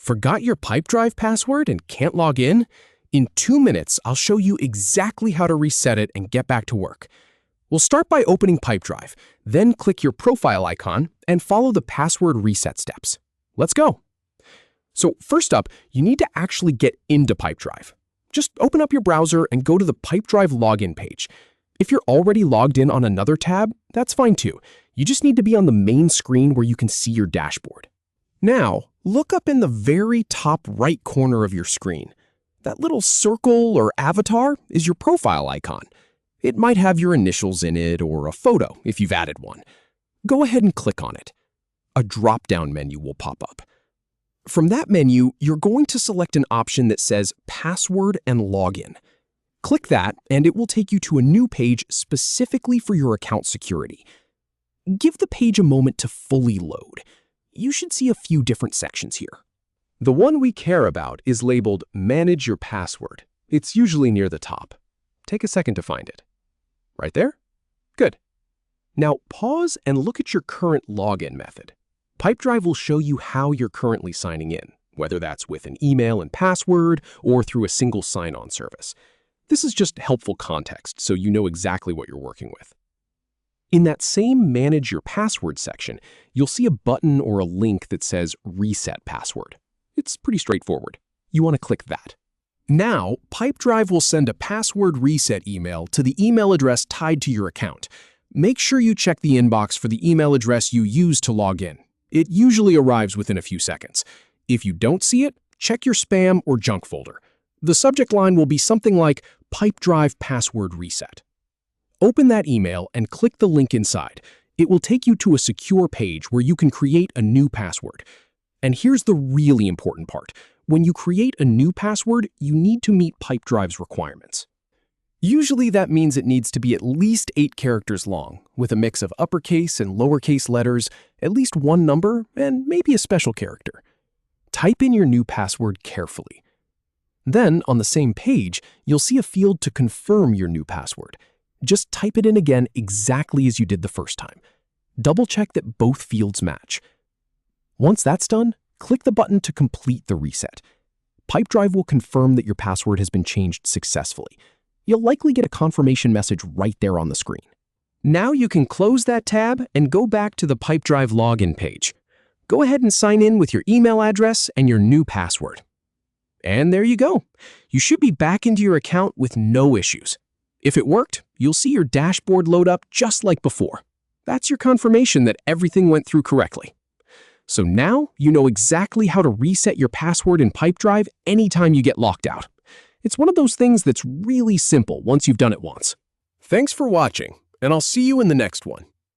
Forgot your Pipedrive password and can't log in? In 2 minutes, I'll show you exactly how to reset it and get back to work. We'll start by opening Pipedrive, then click your profile icon and follow the password reset steps. Let's go. So first up, you need to actually get into Pipedrive. Just open up your browser and go to the Pipedrive login page. If you're already logged in on another tab, that's fine too. You just need to be on the main screen where you can see your dashboard. Now, look up in the very top right corner of your screen. That little circle or avatar is your profile icon. It might have your initials in it or a photo if you've added one. Go ahead and click on it. A drop-down menu will pop up. From that menu, you're going to select an option that says Password and Login. Click that, and it will take you to a new page specifically for your account security. Give the page a moment to fully load. You should see a few different sections here. The one we care about is labeled Manage Your Password. It's usually near the top. Take a second to find it. Right there? Good. Now pause and look at your current login method. Pipedrive will show you how you're currently signing in, whether that's with an email and password or through a single sign-on service. This is just helpful context so you know exactly what you're working with. In that same Manage Your Password section, you'll see a button or a link that says Reset Password. It's pretty straightforward. You want to click that. Now, Pipedrive will send a password reset email to the email address tied to your account. Make sure you check the inbox for the email address you used to log in. It usually arrives within a few seconds. If you don't see it, check your spam or junk folder. The subject line will be something like Pipedrive Password Reset. Open that email and click the link inside. It will take you to a secure page where you can create a new password. And here's the really important part. When you create a new password, you need to meet Pipedrive's requirements. Usually that means it needs to be at least 8 characters long, with a mix of uppercase and lowercase letters, at least one number, and maybe a special character. Type in your new password carefully. Then, on the same page, you'll see a field to confirm your new password. Just type it in again exactly as you did the first time. Double-check that both fields match. Once that's done, click the button to complete the reset. Pipedrive will confirm that your password has been changed successfully. You'll likely get a confirmation message right there on the screen. Now you can close that tab and go back to the Pipedrive login page. Go ahead and sign in with your email address and your new password. And there you go. You should be back into your account with no issues. If it worked, you'll see your dashboard load up just like before. That's your confirmation that everything went through correctly. So now you know exactly how to reset your password in Pipedrive anytime you get locked out. It's one of those things that's really simple once you've done it once. Thanks for watching, and I'll see you in the next one.